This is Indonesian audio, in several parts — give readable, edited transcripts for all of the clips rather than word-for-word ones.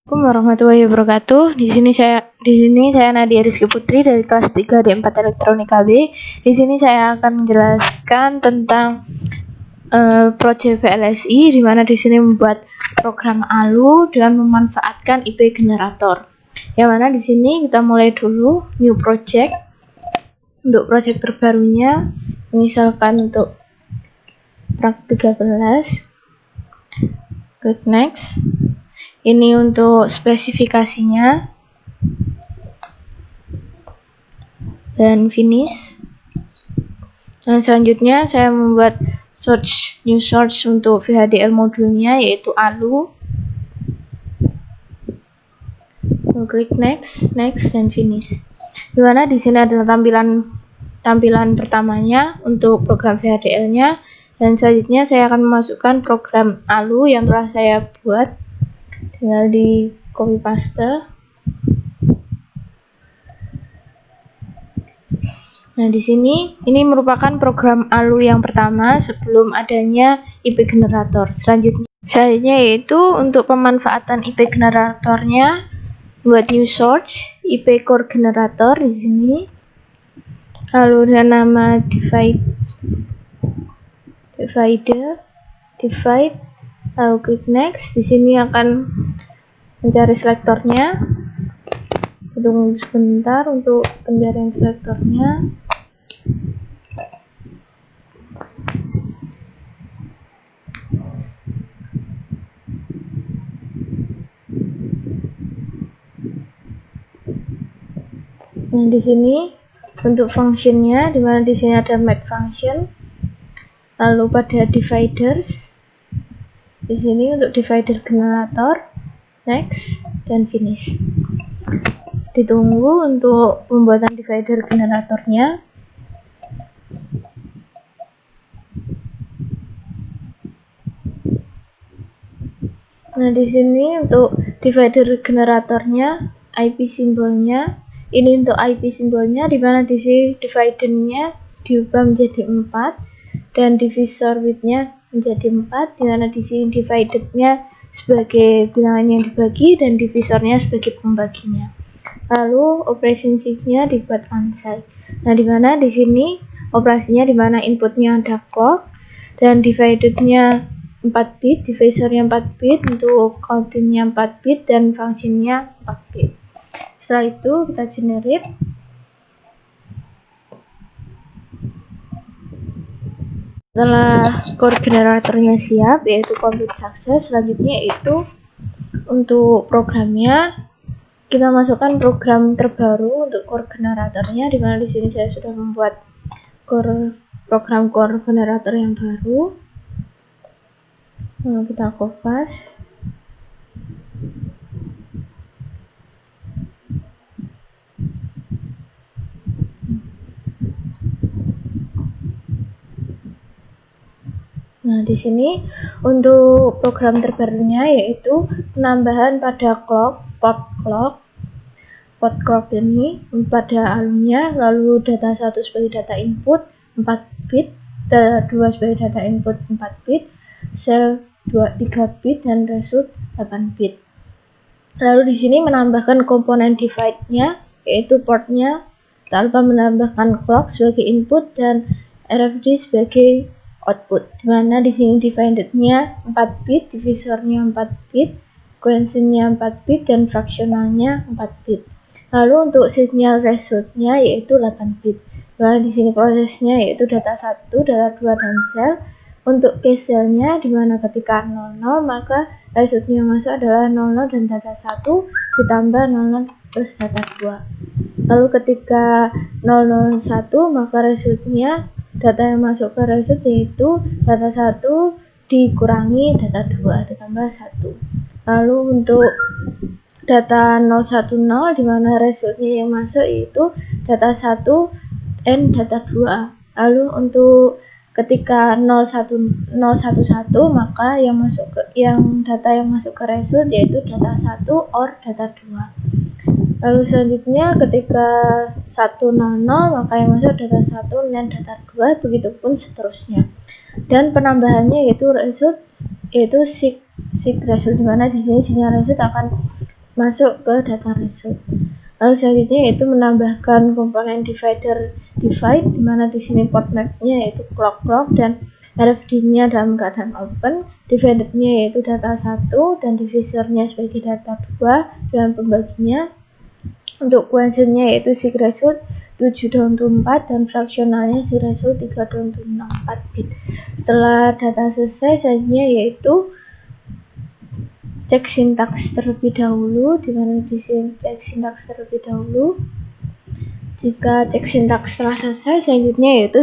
Assalamualaikum warahmatullahi wabarakatuh. Di sini saya Nadia Rizky Putri dari kelas 3 D4 Elektronika B. Di sini saya akan menjelaskan tentang proyek VLSI, di mana di sini membuat program ALU dengan memanfaatkan IP generator. Yang mana di sini kita mulai dulu new project. Untuk proyek terbarunya, misalkan untuk prak 13, klik next. Ini untuk spesifikasinya dan finish. Dan selanjutnya saya membuat new source untuk VHDL modulnya, yaitu ALU. Klik next, dan finish. Dimana di sini adalah tampilan pertamanya untuk program VHDL-nya, dan selanjutnya saya akan memasukkan program ALU yang telah saya buat. Tinggal di copy paste. Nah, di sini ini merupakan program ALU yang pertama sebelum adanya IP generator. Selanjutnya yaitu untuk pemanfaatan IP generatornya, buat new source IP core generator di sini. Lalu dengan nama divide, lalu klik next. Di sini akan mencari selektornya. Tunggu sebentar untuk pencarian selektornya. Nah, di sini untuk functionnya, dimana di sini ada make function. Lalu pada dividers, di sini untuk divider generator, next dan finish. Ditunggu untuk pembuatan divider generatornya. Nah, di sini untuk divider generatornya, IP simbolnya, ini untuk IP simbolnya, di mana di sini dividernya diubah menjadi 4 dan divisor widthnya menjadi 4, di mana di sini dividednya sebagai bilangan yang dibagi dan divisornya sebagai pembaginya. Lalu operation shift-nya dibuat onside. Nah, di mana di sini operasinya, di mana inputnya ada clock dan dividednya 4 bit, divisornya 4 bit, untuk countingnya 4 bit dan functionnya 4 bit. Setelah itu kita generate. Setelah core generatornya siap, yaitu complete success, selanjutnya itu untuk programnya kita masukkan program terbaru untuk core generatornya, di mana di sini saya sudah membuat program core generator yang baru. Lalu kita kopas. Nah, di sini untuk program terbarunya yaitu penambahan pada port clock ini pada ALU-nya, lalu data 1 sebagai data input 4 bit, data 2 sebagai data input 4 bit, cell 3 bit dan result 8 bit. Lalu di sini menambahkan komponen divide-nya, yaitu portnya, tanpa menambahkan clock sebagai input dan RFD sebagai output, dimana di sini divided-nya 4 bit, divisornya 4 bit, quotient-nya 4 bit dan fraksionalnya 4 bit. Lalu untuk signal result-nya yaitu 8 bit. Dimana di sini prosesnya yaitu data 1, data 2 dan cell. Untuk case cell-nya, dimana ketika 00 maka result-nya masuk adalah 00 dan data 1 ditambah 00 plus data 2. Lalu ketika 001 maka result-nya, data yang masuk ke result yaitu data 1 dikurangi data 2 ditambah 1. Lalu untuk data 010, di mana resultnya yang masuk yaitu data 1 and data 2. Lalu untuk ketika 011 maka data yang masuk ke result yaitu data 1 or data 2. Lalu selanjutnya ketika 100 maka yang masuk data 1 dan data 2, begitupun seterusnya. Dan penambahannya yaitu result, yaitu seek result, dimana di sini sinyal result akan masuk ke data result. Lalu selanjutnya yaitu menambahkan komponen divide, di mana di sini port map-nya yaitu clock dan RFD-nya dalam keadaan open, divider-nya yaitu data 1 dan divisor-nya sebagai data 2 dan pembaginya. Untuk quotient-nya yaitu sig result 7/4 dan fraksionalnya sig result 3/64 bit. Setelah data selesai, selanjutnya yaitu cek sintaks terlebih dahulu, di mana di sini cek sintaks terlebih dahulu. Jika cek sintaks telah selesai, selanjutnya yaitu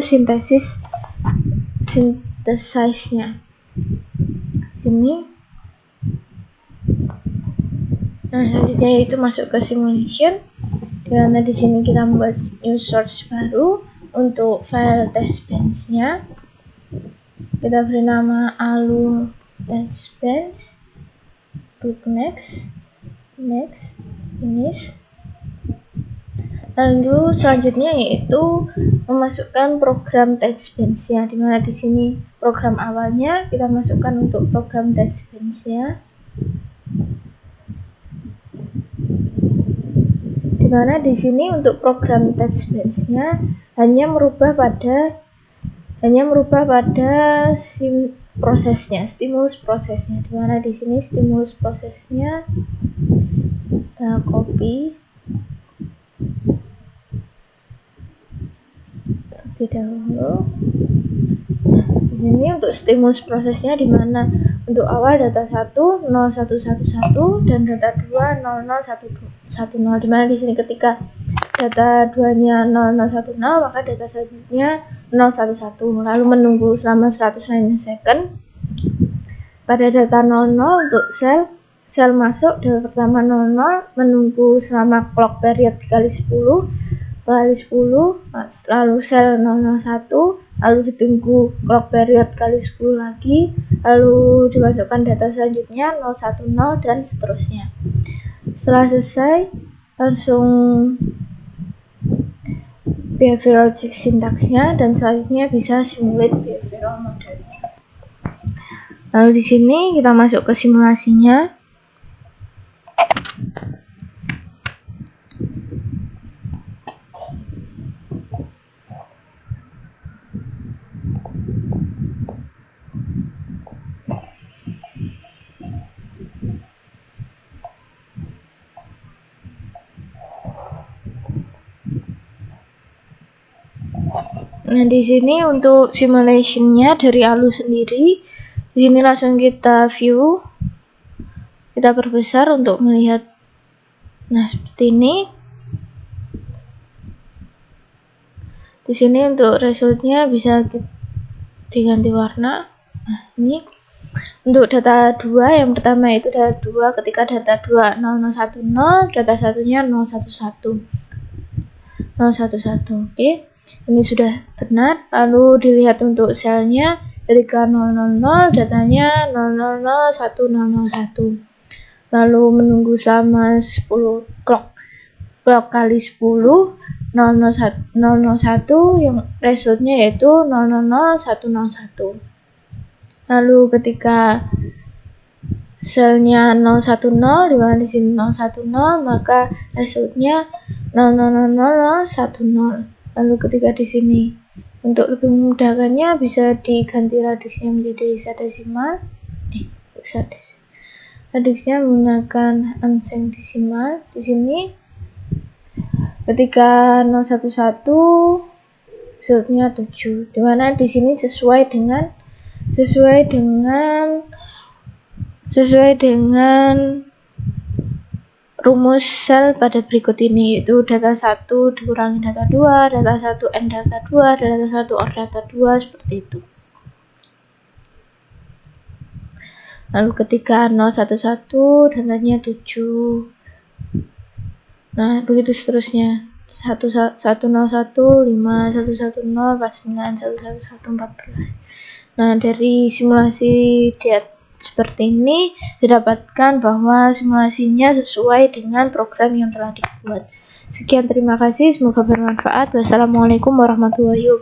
synthesize-nya. Sini. Nah, selanjutnya yaitu masuk ke simulation. Di mana di sini kita membuat new source baru untuk file test bench-nya. Kita beri nama alu test bench. Klik next, finish. Lalu selanjutnya yaitu memasukkan program test bench-nya, di mana di sini program awalnya kita masukkan untuk program test bench-nya, di mana di sini untuk program test bench-nya hanya merubah pada prosesnya, stimulus prosesnya, di mana di sini stimulus prosesnya kita copy terlebih dahulu. Di sini untuk stimulus prosesnya, di mana untuk awal data 1 0111 dan data 2 00110, di mana di sini ketika data 2-nya 0010 maka data selanjutnya 011, lalu menunggu selama 100 nanosecond. Pada data 00 untuk sel masuk, data pertama 00 menunggu selama clock period dikali 10, lalu sel 001, lalu ditunggu clock period kali 10 lagi, lalu dimasukkan data selanjutnya 010 dan seterusnya. Setelah selesai, langsung behavioral check sintaksnya dan selanjutnya bisa simulate behavioral modelnya. Lalu di sini kita masuk ke simulasinya. Nah, di sini untuk simulationnya dari alu sendiri, di sini langsung kita view, kita perbesar untuk melihat. Nah, seperti ini. Di sini untuk resultnya bisa diganti warna. Nah, ini untuk data 2, yang pertama itu data 2 ketika data 2 0010, data satunya 011. Oke. Ini sudah benar. Lalu dilihat untuk selnya, ketika 000 datanya 000101. Lalu menunggu selama 10 clock kali 10 001 yang resultnya yaitu 000101. Lalu ketika selnya 010, di mana di sini 010, maka resultnya 000010. Lalu ketika di sini untuk lebih memudahkannya bisa diganti radiusnya menjadi hexadesimal. Radiusnya menggunakan unsigned decimal. Di sini ketika 011 resultnya 7, di mana di sini sesuai dengan rumus sel pada berikut ini, yaitu data 1 dikurangi data 2, data 1 N data 2, data 1 OR data 2, seperti itu. Lalu ketika 011 datanya 7. Nah, begitu seterusnya. 101 5, 110 49, 111 14. Nah, dari simulasi seperti ini didapatkan bahwa simulasinya sesuai dengan program yang telah dibuat. Sekian, terima kasih, semoga bermanfaat. Wassalamualaikum warahmatullahi wabarakatuh.